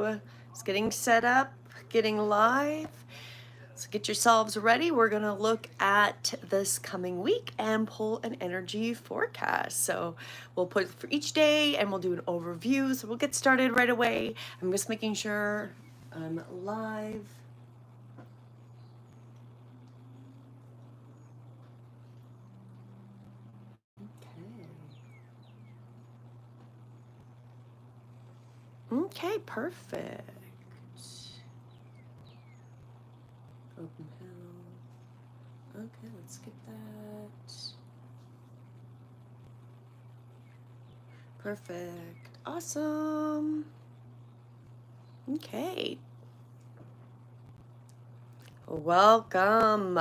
It's getting set up, getting live. So get yourselves ready. We're going to look at this coming week and pull an energy forecast. So we'll put it for each day and we'll do an overview. So we'll get started right away. I'm just making sure I'm live. Okay, perfect. Open hell. Okay, let's get that. Perfect. Awesome. Okay. Welcome.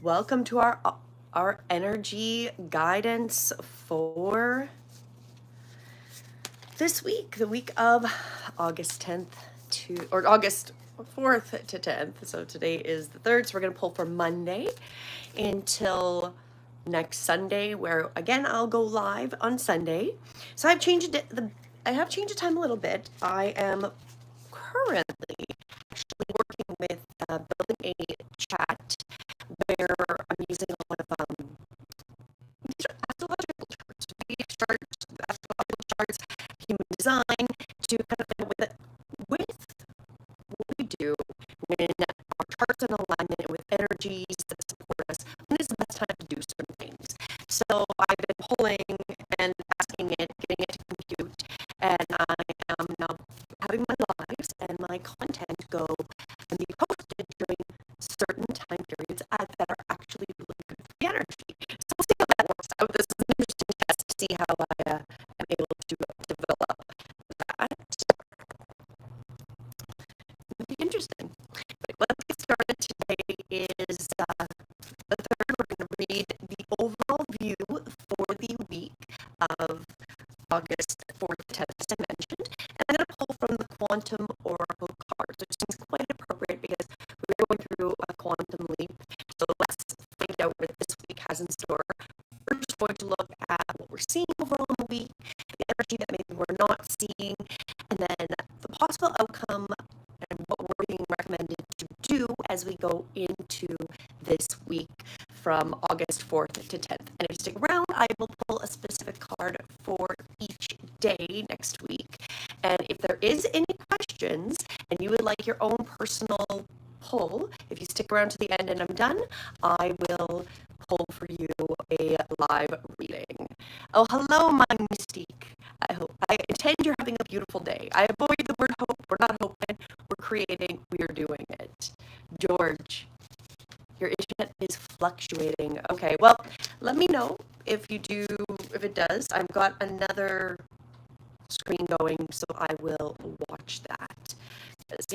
Welcome to our energy guidance for this week, the week of August 10th or August 4th to 10th. So today is the 3rd, so we're going to pull for Monday until next Sunday, where again I'll go live on Sunday. So I've changed the time a little bit. I am currently actually working with building a chat where I'm using a lot of these are astrological charts, astrological charts, human design, to kind of fit with what we do when our charts are in alignment with energies that support us. When is the best time to do certain things? So I've been pulling and asking it, getting it to compute, and I am now having my lives and my content go and be posted during certain time periods that are actually really good for the energy. So we'll see how that works out. This is an interesting test to see how I am able to develop that. It'll be interesting. But let's get started. Today is the 3rd. We're going to read the overall view for the week of August 4th to 10th, as I mentioned. And I'm going to pull from the Quantum Oracle cards, which seems quite appropriate because we're going through a quantum leap. So let's find out what this week has in store. We're just going to look at what we're seeing overall in the week, the energy that maybe we're not seeing, and then the possible outcome and what we're being recommended to do as we go into this week from August 4th to 10th. And if you stick around, I will pull a specific card for each day next week. And if there is any questions and you would like your own personal pull, if you stick around to the end and I'm done, I will pull for you a live reading. Oh, hello, my mystique. I intend you're having a beautiful day. I avoid the word hope. We're not hoping. We're creating. We're doing it. George, your internet is fluctuating. Okay, well, let me know if it does. I've got another screen going, so I will watch that. Because,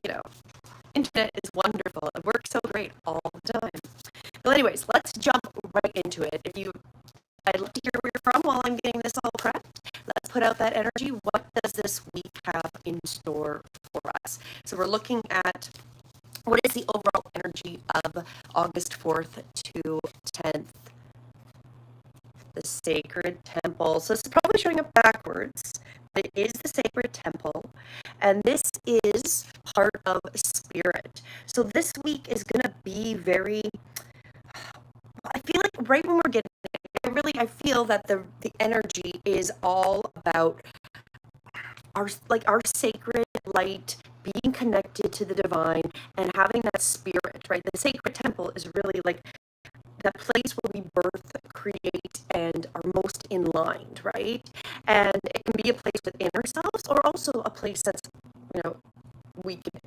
internet is wonderful. It works so great all the time. Well, anyways, let's jump right into it. I'd love to hear where you're from while I'm getting this all prepped. Let's put out that energy. What does this week have in store for us? So we're looking at what is the overall energy of August 4th to 10th? The Sacred Temple. So this is probably showing up backwards. It is the Sacred Temple, and this is part of Spirit. So this week is going to be very, I feel like right when we're getting it, I feel that the energy is all about our sacred light, being connected to the divine and having that spirit, right? The Sacred Temple is really like that place where we birth, create, and are most in line, right? And it can be a place within ourselves or also a place that's, we can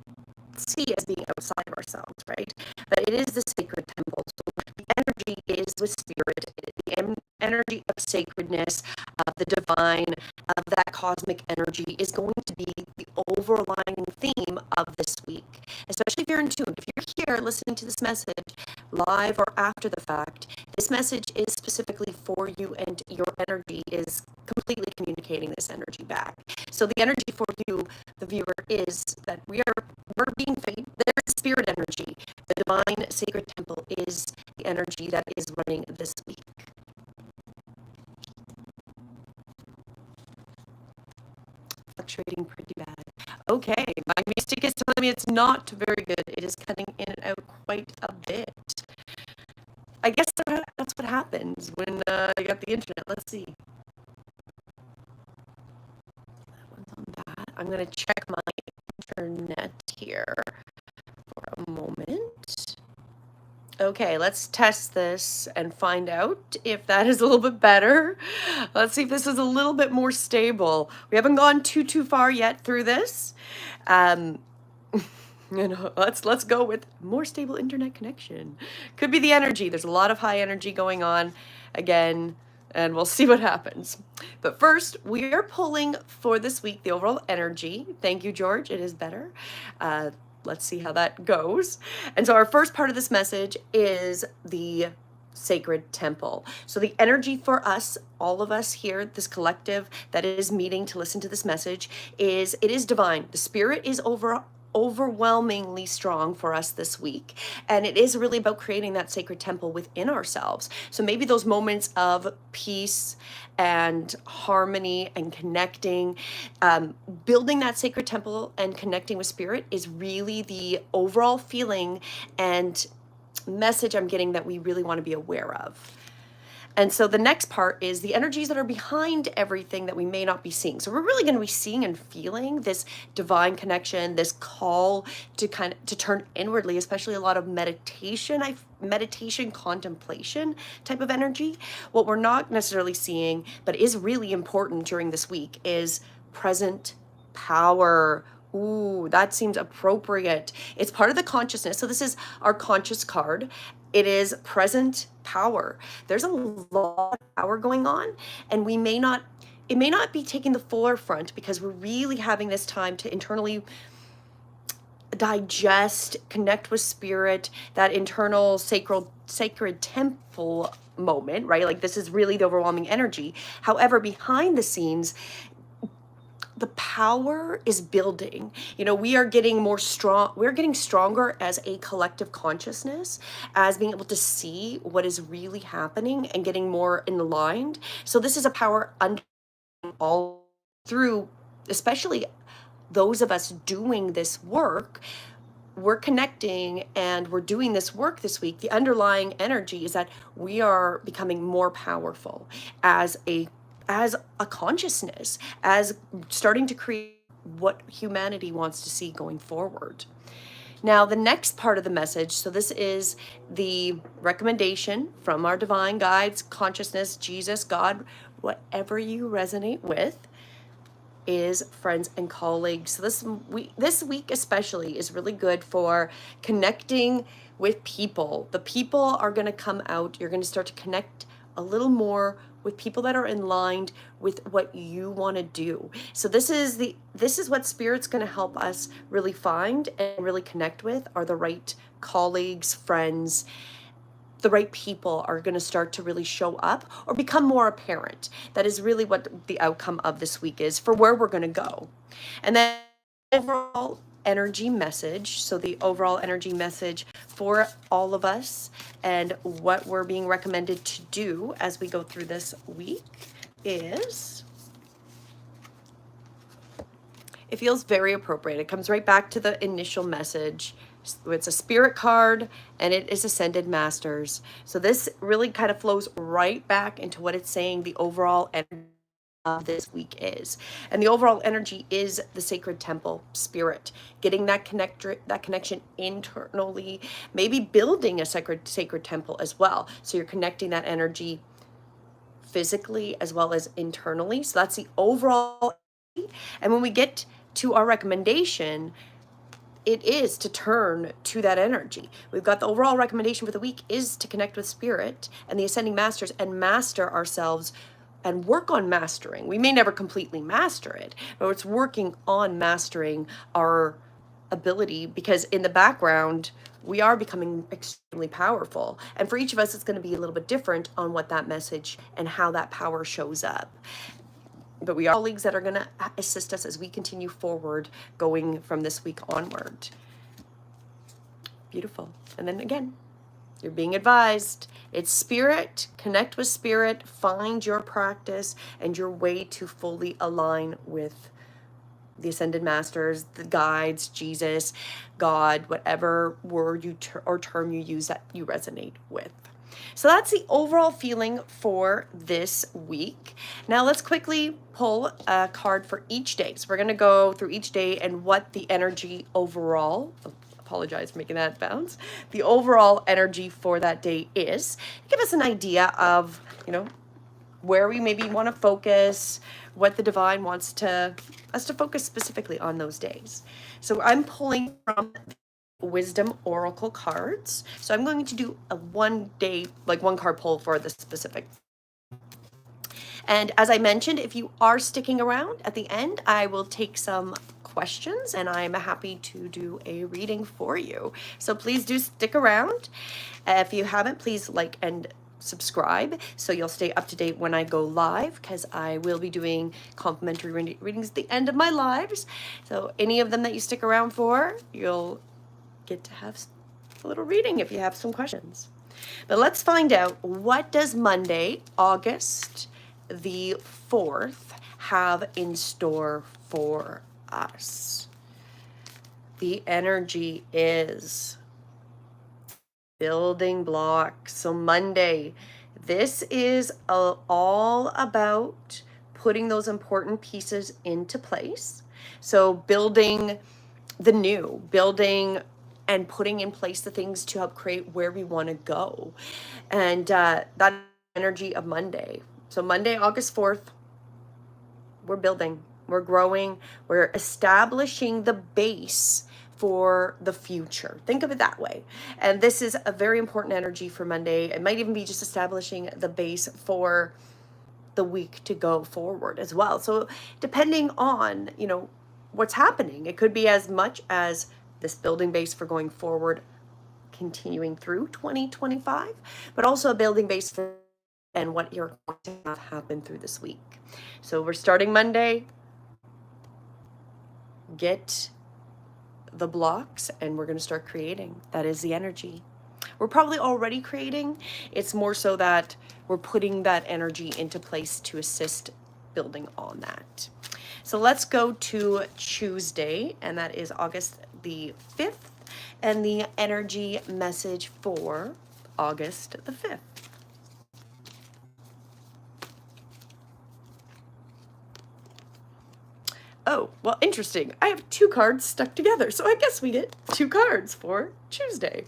see as being outside of ourselves, right? But it is the Sacred Temple. So the energy is with spirit, the energy of sacredness, of the divine, of that cosmic energy is going to be the overlying theme of this week. Especially if you're in tune. If you're here listening to this message live or after the fact, this message is specifically for you and your energy is completely communicating this energy back. So the energy for you, the viewer, is that we're being fed. There's spirit energy. The divine sacred temple is the energy that is running this week. Fluctuating pretty bad. Okay. my mystic is telling me it's not very good. It is cutting in and out quite a bit. I guess that's what happens when you got the internet. Let's see. That one's on that. I'm going to check my internet here for a moment. Okay, let's test this and find out if that is a little bit better. Let's see if this is a little bit more stable. We haven't gone too far yet through this. Let's go with more stable internet connection. Could be the energy. There's a lot of high energy going on again, and we'll see what happens. But first, we are pulling for this week the overall energy. Thank you, George. It is better. Let's see how that goes. And so our first part of this message is the sacred temple. So the energy for us, all of us here, this collective that is meeting to listen to this message, it is divine. The spirit is overwhelmingly strong for us this week, and it is really about creating that sacred temple within ourselves. So maybe those moments of peace and harmony and connecting, building that sacred temple and connecting with spirit is really the overall feeling and message I'm getting that we really want to be aware of. And so the next part is the energies that are behind everything that we may not be seeing. So we're really going to be seeing and feeling this divine connection, this call to turn inwardly, especially a lot of meditation, contemplation type of energy. What we're not necessarily seeing, but is really important during this week, is present power. Ooh, that seems appropriate. It's part of the consciousness. So this is our conscious card. It is present power. There's a lot of power going on, and it may not be taking the forefront because we're really having this time to internally digest, connect with spirit, that internal sacred temple moment, right? Like this is really the overwhelming energy. However, behind the scenes, the power is building. We are getting more strong. We're getting stronger as a collective consciousness, as being able to see what is really happening and getting more aligned. So this is a power under all through, especially those of us doing this work. We're connecting and we're doing this work this week. The underlying energy is that we are becoming more powerful as a consciousness, as starting to create what humanity wants to see going forward. Now, the next part of the message, so this is the recommendation from our divine guides, consciousness, Jesus, God, whatever you resonate with, is friends and colleagues. So this week especially is really good for connecting with people. The people are going to come out. You're going to start to connect a little more with people that are in line with what you want to do. So this is what spirit's going to help us really find and really connect with, are the right colleagues, friends. The right people are going to start to really show up or become more apparent. That is really what the outcome of this week is for where we're going to go. And then overall energy message. So the overall energy message for all of us and what we're being recommended to do as we go through this week is, it feels very appropriate. It comes right back to the initial message. It's a spirit card and it is Ascended Masters. So this really kind of flows right back into what it's saying the overall energy of this week is. And the overall energy is the sacred temple spirit, getting that connection internally, maybe building a sacred temple as well. So you're connecting that energy physically as well as internally. So that's the overall energy. And when we get to our recommendation, it is to turn to that energy. We've got the overall recommendation for the week is to connect with spirit and the ascending masters and master ourselves and work on mastering. We may never completely master it, but it's working on mastering our ability, because in the background, we are becoming extremely powerful. And for each of us, it's going to be a little bit different on what that message and how that power shows up. But we are colleagues that are going to assist us as we continue forward, going from this week onward. Beautiful. And then again, you're being advised. It's spirit, connect with spirit, find your practice and your way to fully align with the Ascended Masters, the guides, Jesus, God, whatever word or term you use that you resonate with. So that's the overall feeling for this week. Now let's quickly pull a card for each day. So we're going to go through each day and what the energy overall, apologize for making that bounce, the overall energy for that day is. Give us an idea of, where we maybe want to focus, what the divine wants us to focus specifically on those days. So I'm pulling from Wisdom Oracle cards. So I'm going to do a one card pull for the specific. And as I mentioned, if you are sticking around at the end, I will take some questions and I'm happy to do a reading for you. So please do stick around. If you haven't, please like and subscribe so you'll stay up to date when I go live, because I will be doing complimentary readings at the end of my lives. So any of them that you stick around for, you'll get to have a little reading if you have some questions. But let's find out, what does Monday, August the 4th, have in store for us? The energy is building blocks. So Monday, this is all about putting those important pieces into place. So building the new, building and putting in place the things to help create where we want to go. And that energy of Monday. So Monday, August 4th, we're building, we're growing, we're establishing the base for the future. Think of it that way. And this is a very important energy for Monday. It might even be just establishing the base for the week to go forward as well. So depending on, what's happening, it could be as much as this building base for going forward, continuing through 2025, but also a building base for and what you're going to have happen through this week. So we're starting Monday. Get the blocks and we're going to start creating. That is the energy. We're probably already creating. It's more so that we're putting that energy into place to assist building on that. So let's go to Tuesday, and that is August the 5th, and the energy message for August the 5th. Oh, well, interesting. I have two cards stuck together, so I guess we get two cards for Tuesday.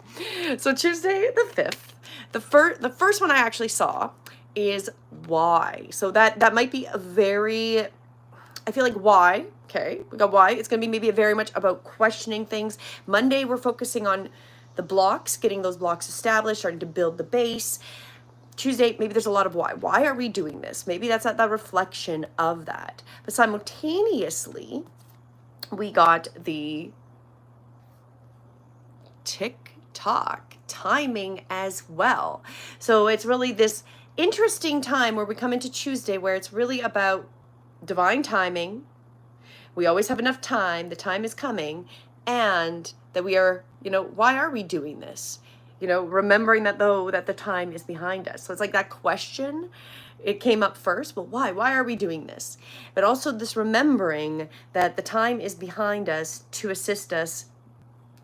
So Tuesday the 5th, the first one I actually saw is why. So that might be a very, I feel like why, okay, we got why. It's going to be maybe very much about questioning things. Monday, we're focusing on the blocks, getting those blocks established, starting to build the base. Tuesday, maybe there's a lot of why. Why are we doing this? Maybe that's not the reflection of that. But simultaneously, we got the tick-tock timing as well. So it's really this interesting time where we come into Tuesday where it's really about divine timing. We always have enough time. The time is coming. And that we are, why are we doing this? Remembering that the time is behind us. So it's like that question, it came up first, but why? Why are we doing this? But also this remembering that the time is behind us to assist us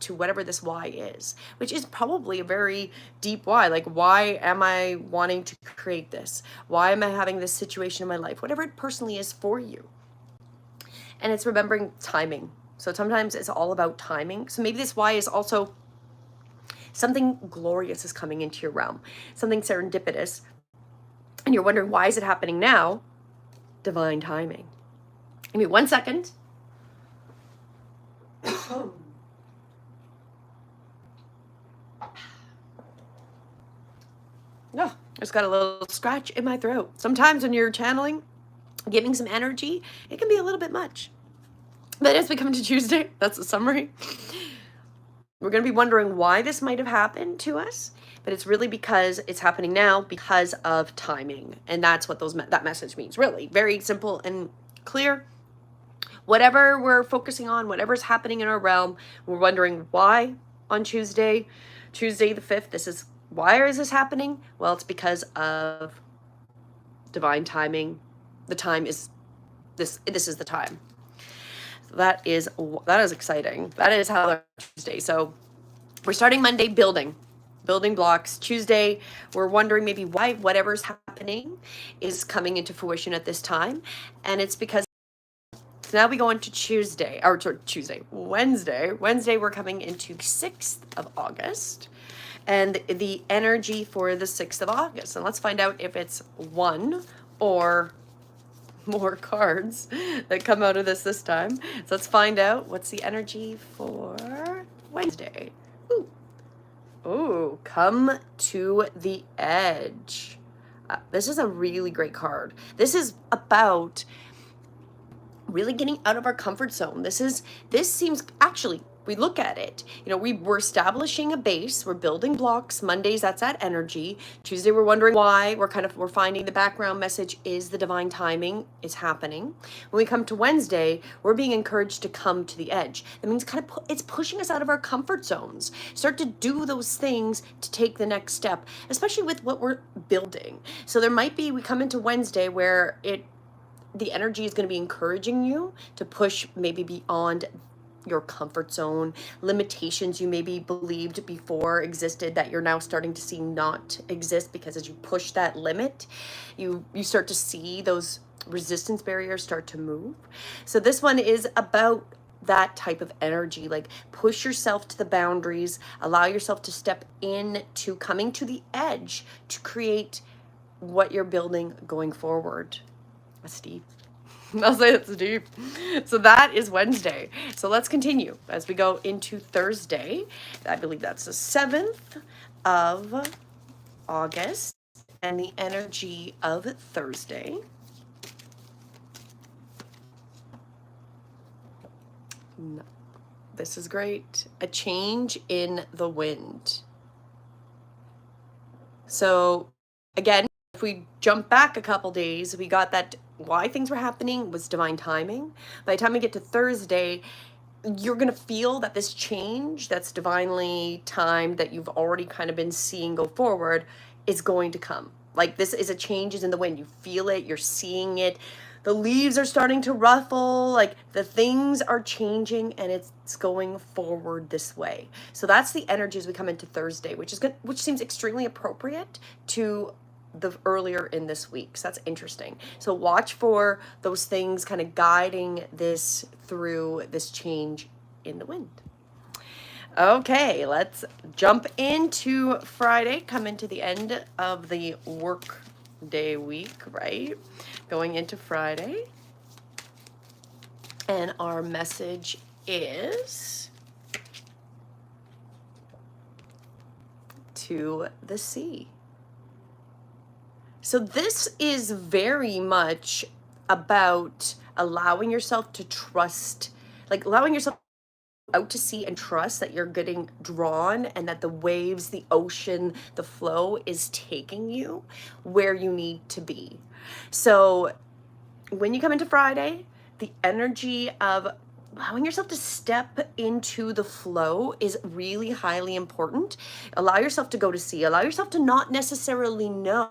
to whatever this why is, which is probably a very deep why. Like, why am I wanting to create this? Why am I having this situation in my life? Whatever it personally is for you. And it's remembering timing. So sometimes it's all about timing. So maybe this why is also something glorious is coming into your realm, something serendipitous, and you're wondering, why is it happening now? Divine timing. Give me 1 second. No, I just got a little scratch in my throat. Sometimes when you're channeling, giving some energy, it can be a little bit much. But as we come to Tuesday, that's the summary. We're going to be wondering why this might have happened to us, but it's really because it's happening now because of timing. And that's what that message means, really. Very simple and clear. Whatever we're focusing on, whatever's happening in our realm, we're wondering why on Tuesday the 5th, why is this happening? Well, it's because of divine timing. The time is, this is the time. That is exciting. That is how Tuesday. So we're starting Monday building blocks. Tuesday, we're wondering maybe why whatever's happening is coming into fruition at this time. And it's because now we go into Wednesday. Wednesday, we're coming into 6th of August. And the energy for the 6th of August. And let's find out if it's one or more cards that come out of this time. So let's find out what's the energy for Wednesday. Ooh, come to the edge. This is a really great card. This is about really getting out of our comfort zone. This seems, actually, we look at it, we're establishing a base, we're building blocks. Mondays, that's that energy. Tuesday, we're wondering why. We're finding the background message is the divine timing is happening. When we come to Wednesday, we're being encouraged to come to the edge. That means it's pushing us out of our comfort zones. Start to do those things to take the next step, especially with what we're building. So we come into Wednesday where the energy is going to be encouraging you to push maybe beyond your comfort zone, limitations you maybe believed before existed that you're now starting to see not exist, because as you push that limit, you start to see those resistance barriers start to move. So this one is about that type of energy, like push yourself to the boundaries, allow yourself to step into coming to the edge to create what you're building going forward. That's deep. I'll say it's deep. So that is Wednesday. So let's continue as we go into Thursday. I believe that's the 7th of August. And the energy of Thursday. No. This is great. A change in the wind. So again, if we jump back a couple days, we got that why things were happening was divine timing. By the time we get to Thursday, you're going to feel that this change that's divinely timed, that you've already kind of been seeing go forward, is going to come. Like, this is a changes in the wind. You feel it, you're seeing it. The leaves are starting to ruffle, like the things are changing, and it's going forward this way. So that's the energy as we come into Thursday, which seems extremely appropriate to the earlier in this week. So that's interesting. So watch for those things kind of guiding this through this change in the wind. Okay, let's jump into Friday, come into the end of the work day week, right? Going into Friday. And our message is to the sea. So this is very much about allowing yourself to trust, like allowing yourself out to sea and trust that you're getting drawn, and that the waves, the ocean, the flow is taking you where you need to be. So when you come into Friday, the energy of allowing yourself to step into the flow is really highly important. Allow yourself to go to sea. Allow yourself to not necessarily know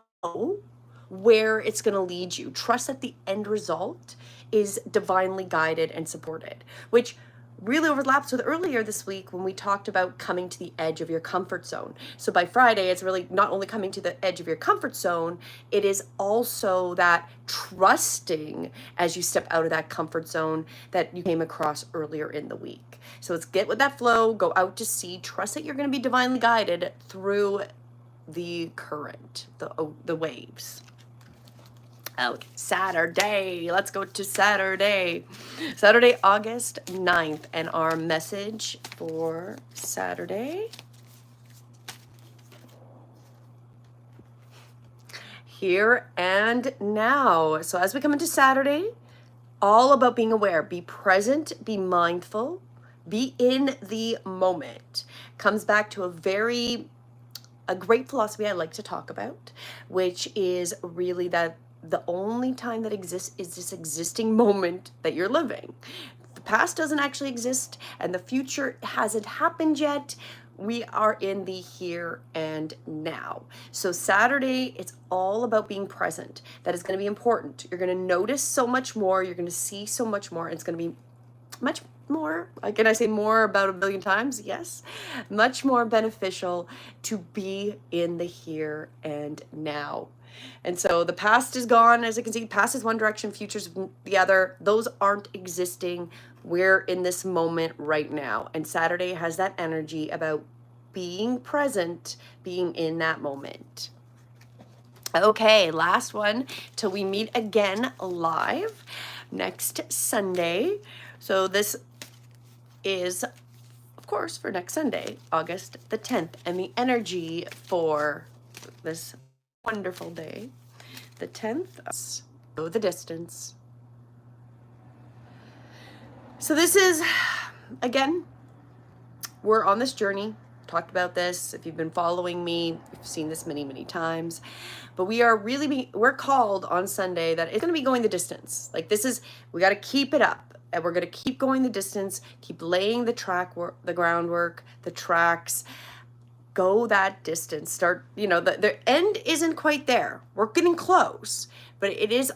where it's going to lead you. Trust that the end result is divinely guided and supported, which really overlaps with earlier this week when we talked about coming to the edge of your comfort zone. So by Friday, it's really not only coming to the edge of your comfort zone, it is also that trusting as you step out of that comfort zone that you came across earlier in the week. So let's get with that flow, go out to sea, trust that you're going to be divinely guided through the current, the waves. Okay, Saturday. Let's go to Saturday. Saturday, August 9th. And our message for Saturday. Here and now. So as we come into Saturday, all about being aware. Be present, be mindful, be in the moment. Comes back to a great philosophy I like to talk about, which is really that the only time that exists is this existing moment that you're living. The past doesn't actually exist, and the future hasn't happened yet. We are in the here and now. So Saturday, it's all about being present. That is going to be important. You're going to notice so much more. You're going to see so much more. And it's going to be much more, can I say more about a billion times? Yes, much more beneficial to be in the here and now. And so the past is gone, as you can see, past is one direction, future's the other. Those aren't existing. We're in this moment right now. And Saturday has that energy about being present, being in that moment. Okay, last one till we meet again live next Sunday. So this is, of course, for next Sunday, August the 10th. And the energy for this wonderful day, the 10th, go the distance. So this is, again, we're on this journey. Talked about this. If you've been following me, you've seen this many, many times. But we are we're called on Sunday that it's going to be going the distance. Like this is, we got to keep it up. And we're going to keep going the distance, keep laying the the groundwork, the tracks, go that distance. Start, the end isn't quite there. We're getting close, but it is,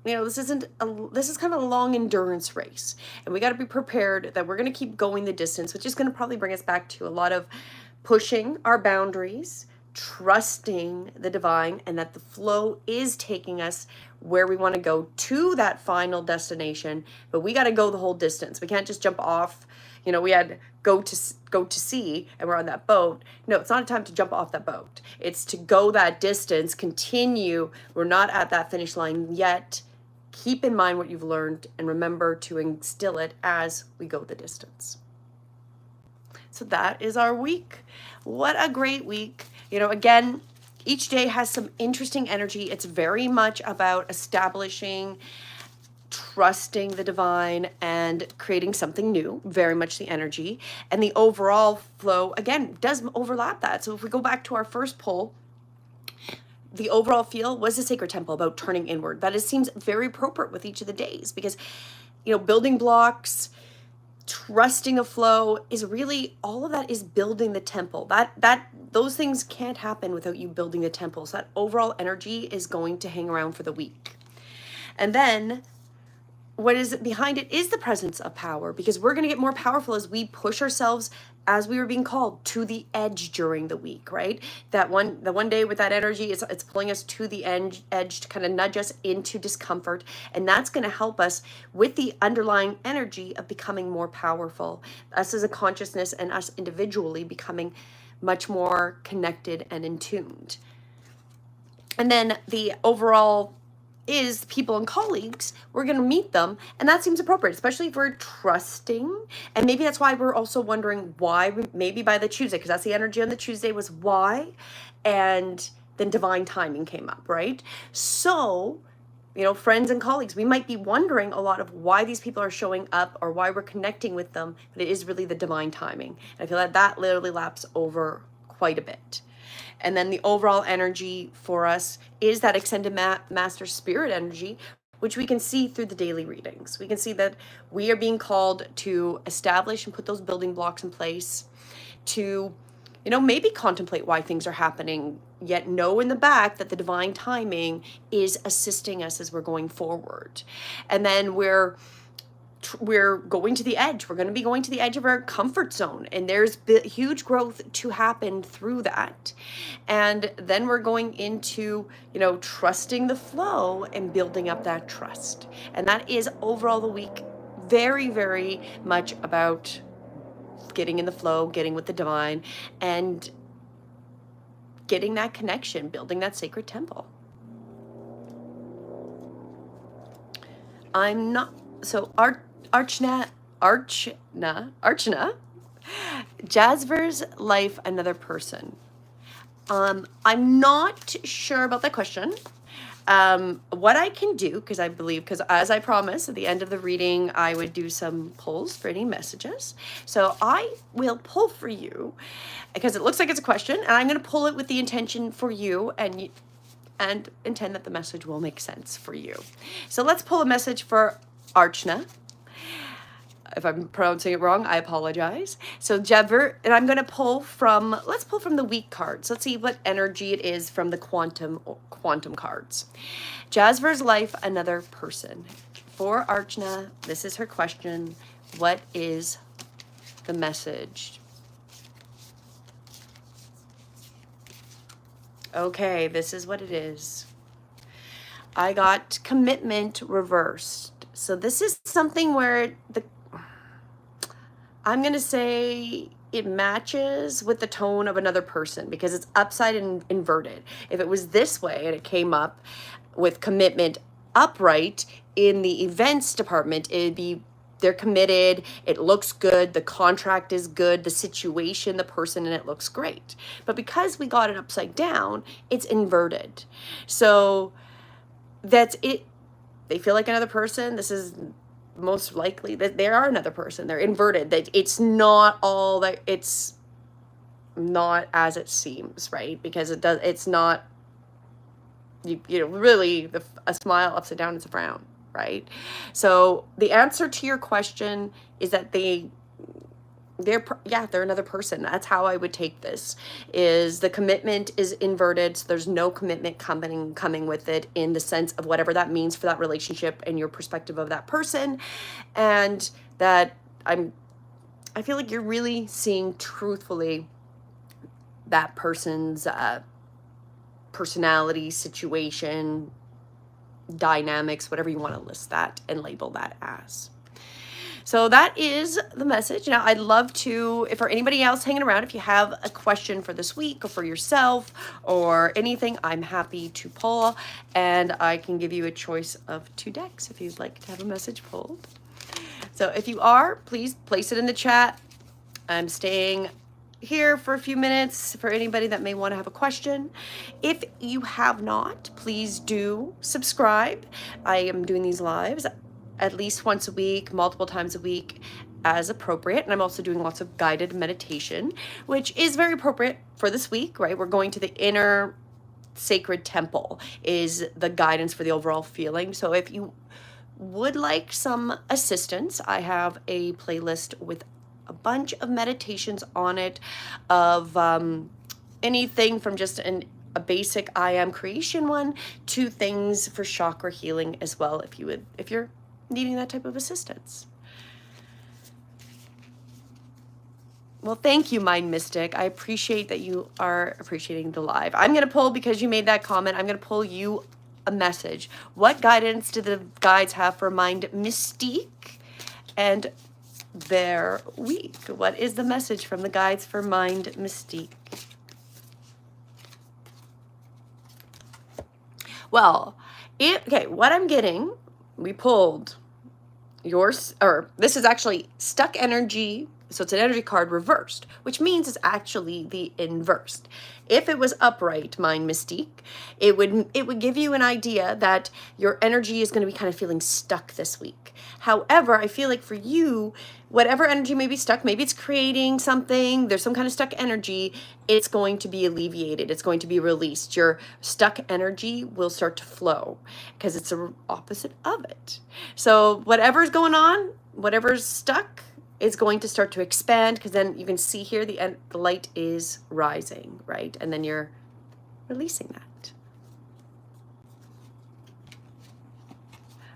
this is kind of a long endurance race, and we got to be prepared that we're going to keep going the distance, which is going to probably bring us back to a lot of pushing our boundaries, trusting the divine, and that the flow is taking us where we want to go to that final destination. But we got to go the whole distance. We can't just jump off. We had go to sea and we're on that boat. No, it's not a time to jump off that boat. It's to go that distance, continue. We're not at that finish line yet. Keep in mind what you've learned and remember to instill it as we go the distance. So that is our week. What a great week. Again, each day has some interesting energy. It's very much about establishing, trusting the divine, and creating something new, very much the energy. And the overall flow, again, does overlap that. So if we go back to our first poll, the overall feel was the sacred temple about turning inward. That seems very appropriate with each of the days because, building blocks, trusting a flow is really, all of that is building the temple. Those things can't happen without you building the temple. So that overall energy is going to hang around for the week. And then what is behind it is the presence of power, because we're going to get more powerful as we push ourselves, as we were being called, to the edge during the week, right? The one day with that energy, it's pulling us to the edge to kind of nudge us into discomfort. And that's going to help us with the underlying energy of becoming more powerful, us as a consciousness and us individually becoming much more connected and in tuned. And then the overall is people and colleagues, we're going to meet them, and that seems appropriate, especially if we're trusting. And maybe that's why we're also wondering why, maybe by the Tuesday, because that's the energy on the Tuesday, was why, and then divine timing came up, right? So, friends and colleagues, we might be wondering a lot of why these people are showing up or why we're connecting with them, but it is really the divine timing. And I feel that literally laps over quite a bit. And then the overall energy for us is that extended master spirit energy, which we can see through the daily readings. We can see that we are being called to establish and put those building blocks in place to, maybe contemplate why things are happening, yet know in the back that the divine timing is assisting us as we're going forward. And then we're going to the edge. We're going to be going to the edge of our comfort zone, and there's huge growth to happen through that. And then we're going into, trusting the flow and building up that trust. And that is overall the week very, very much about getting in the flow, getting with the divine, and getting that connection, building that sacred temple. Archana, Jasver's life, another person. I'm not sure about that question. What I can do, because as I promised at the end of the reading, I would do some polls for any messages. So I will pull for you, because it looks like it's a question, and I'm going to pull it with the intention for you and intend that the message will make sense for you. So let's pull a message for Archana. If I'm pronouncing it wrong, I apologize. So Jasver, and I'm going to let's pull from the week cards. Let's see what energy it is from the quantum cards. Jasver's life, another person. For Archana, this is her question. What is the message? Okay, this is what it is. I got commitment reversed. So this is something where I'm going to say it matches with the tone of another person because it's upside and inverted. If it was this way and it came up with commitment upright in the events department, it'd be they're committed, it looks good, the contract is good, the situation, the person, and it looks great. But because we got it upside down, it's inverted. So that's it. They feel like another person. This is most likely that they are another person. They're inverted. That it's not all that, it's not as it seems, right? Because it's not, you know, really a smile upside down is a frown, right? So the answer to your question is that they're another person. That's how I would take this. Is the commitment is inverted, so there's no commitment coming with it in the sense of whatever that means for that relationship and your perspective of that person, and that I feel like you're really seeing truthfully that person's personality, situation, dynamics, whatever you want to list that and label that as. So that is the message. Now, I'd love to, if for anybody else hanging around, if you have a question for this week or for yourself or anything, I'm happy to pull, and I can give you a choice of 2 decks if you'd like to have a message pulled. So if you are, please place it in the chat. I'm staying here for a few minutes for anybody that may want to have a question. If you have not, please do subscribe. I am doing these lives at least once a week, multiple times a week as appropriate. And I'm also doing lots of guided meditation, which is very appropriate for this week, right? We're going to the inner sacred temple is the guidance for the overall feeling. So if you would like some assistance, I have a playlist with a bunch of meditations on it of anything from just a basic I am creation one to things for chakra healing as well, if you're needing that type of assistance. Well, thank you, Mind Mystic. I appreciate that you are appreciating the live. I'm going to pull, because you made that comment, I'm going to pull you a message. What guidance do the guides have for Mind Mystique and their week? What is the message from the guides for Mind Mystique? Well, okay, what I'm getting, we pulled this is actually stuck energy. So it's an energy card reversed, which means it's actually the inverse. If it was upright, Mind Mystique, it would give you an idea that your energy is going to be kind of feeling stuck this week. However, I feel like for you, whatever energy may be stuck, maybe it's creating something, there's some kind of stuck energy, it's going to be alleviated. It's going to be released. Your stuck energy will start to flow because it's the opposite of it. So whatever's going on, whatever's stuck, is going to start to expand, because then you can see here the light is rising, right? And then you're releasing that.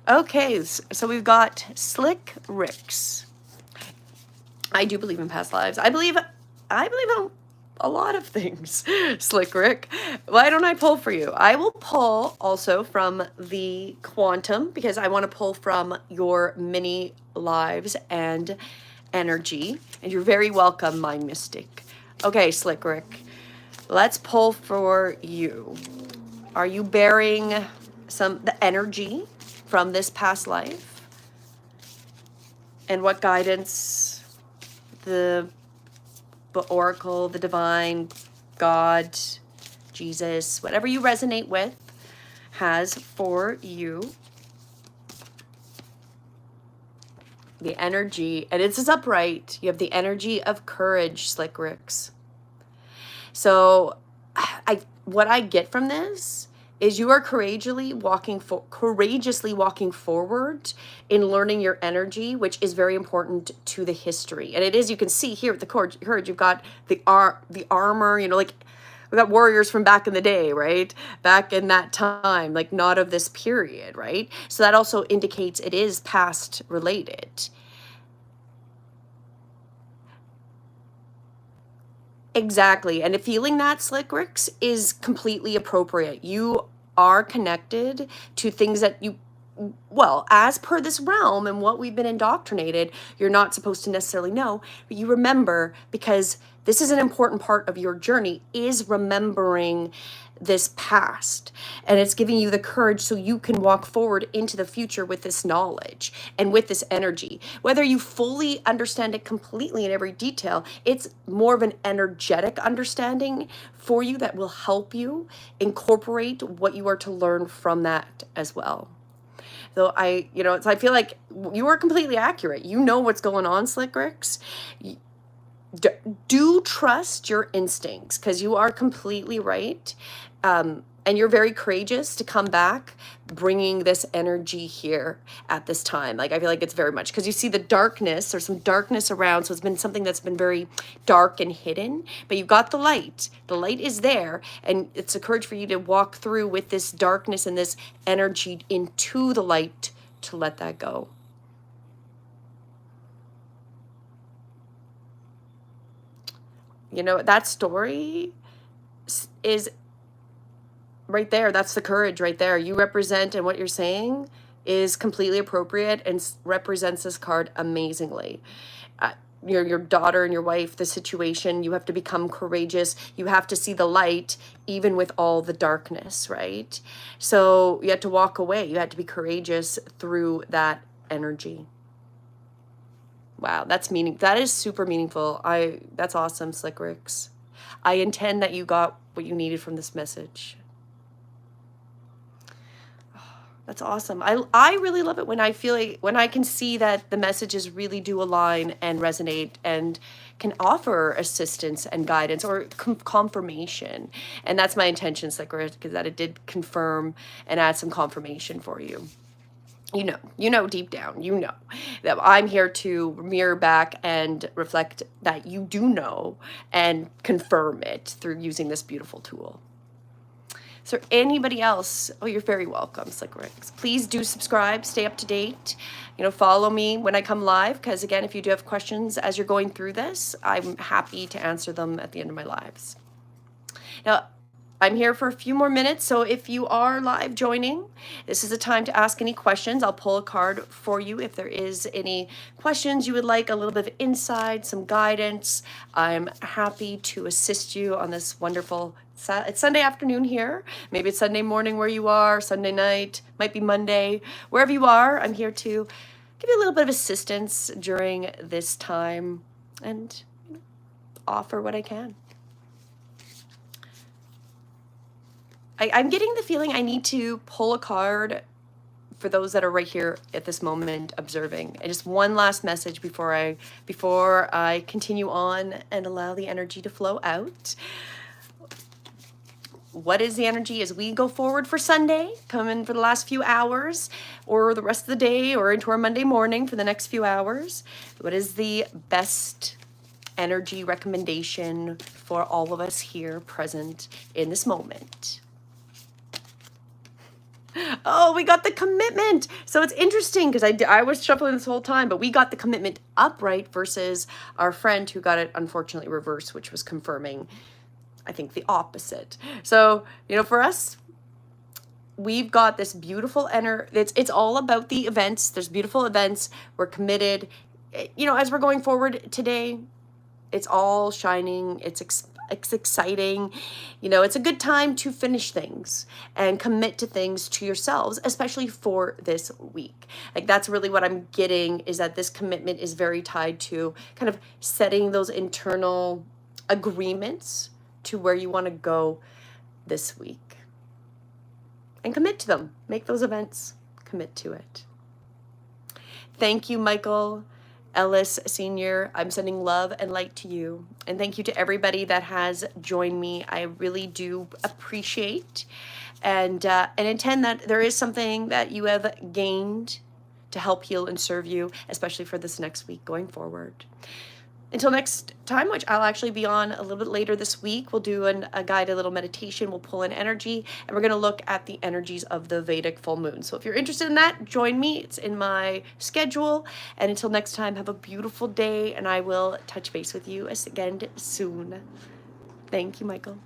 Okay, so we've got Slick Ricks. I do believe in past lives. I believe in a lot of things, Slick Rick. Why don't I pull for you? I will pull also from the quantum, because I want to pull from your mini lives and energy, and you're very welcome, Mind Mystic. Okay, Slick Rick, let's pull for you. Are you bearing the energy from this past life? And what guidance the oracle, the divine, God, Jesus, whatever you resonate with, has for you? The energy, and it's upright. You have the energy of courage, Slick Ricks. So what I get from this is you are courageously walking forward in learning your energy, which is very important to the history. And it is, you can see here with the courage, you've got the armor, you know, like we got warriors from back in the day, right? Back in that time, like not of this period, right? So that also indicates it is past related. Exactly. And feeling that, Slick Ricks, is completely appropriate. You are connected to things that you, well, as per this realm and what we've been indoctrinated, you're not supposed to necessarily know, but you remember, because this is an important part of your journey, is remembering this past, and it's giving you the courage so you can walk forward into the future with this knowledge and with this energy. Whether you fully understand it completely in every detail, it's more of an energetic understanding for you that will help you incorporate what you are to learn from that as well. So I feel like you are completely accurate. You know what's going on, Slick Ricks. Do trust your instincts, because you are completely right. And you're very courageous to come back bringing this energy here at this time. Like, I feel like it's very much because you see the darkness, there's some darkness around. So it's been something that's been very dark and hidden, but you've got the light. The light is there, and it's a courage for you to walk through with this darkness and this energy into the light to let that go. You know, that story is right there. That's the courage right there. You represent, and what you're saying is completely appropriate and represents this card amazingly. Your daughter and your wife, the situation, you have to become courageous. You have to see the light even with all the darkness, right? So you had to walk away. You had to be courageous through that energy. Wow, that is super meaningful. That's awesome, Slick Ricks. I intend that you got what you needed from this message. That's awesome. I really love it when I feel like, when I can see that the messages really do align and resonate and can offer assistance and guidance or confirmation. And that's my intention, Slick Ricks, because that it did confirm and add some confirmation for you. You know deep down, you know that I'm here to mirror back and reflect that you do know and confirm it through using this beautiful tool. Is there anybody else? Oh, you're very welcome, Slick Ricks. Please do subscribe, stay up to date. Follow me when I come live, because again, if you do have questions as you're going through this, I'm happy to answer them at the end of my lives. Now, I'm here for a few more minutes, so if you are live joining, this is the time to ask any questions. I'll pull a card for you if there is any questions you would like, a little bit of insight, some guidance. I'm happy to assist you on this wonderful, it's Sunday afternoon here. Maybe it's Sunday morning where you are, Sunday night, might be Monday. Wherever you are, I'm here to give you a little bit of assistance during this time and offer what I can. I'm getting the feeling I need to pull a card for those that are right here at this moment observing. And just one last message before I continue on and allow the energy to flow out. What is the energy as we go forward for Sunday, come in for the last few hours, or the rest of the day, or into our Monday morning for the next few hours? What is the best energy recommendation for all of us here present in this moment? Oh, we got the commitment. So it's interesting because I was shuffling this whole time, but we got the commitment upright versus our friend who got it unfortunately reversed, which was confirming, I think, the opposite. So, for us, we've got this beautiful it's all about the events. There's beautiful events. We're committed. As we're going forward today, it's all shining. It's exciting. It's a good time to finish things and commit to things to yourselves, especially for this week. Like, that's really what I'm getting, is that this commitment is very tied to kind of setting those internal agreements to where you want to go this week and commit to them. Make those events, commit to it. Thank you, Michael Ellis Sr. I'm sending love and light to you. And thank you to everybody that has joined me. I really do appreciate and intend that there is something that you have gained to help heal and serve you, especially for this next week going forward. Until next time, which I'll actually be on a little bit later this week, we'll do a guided little meditation. We'll pull in energy, and we're going to look at the energies of the Vedic full moon. So if you're interested in that, join me. It's in my schedule. And until next time, have a beautiful day, and I will touch base with you again soon. Thank you, Michael.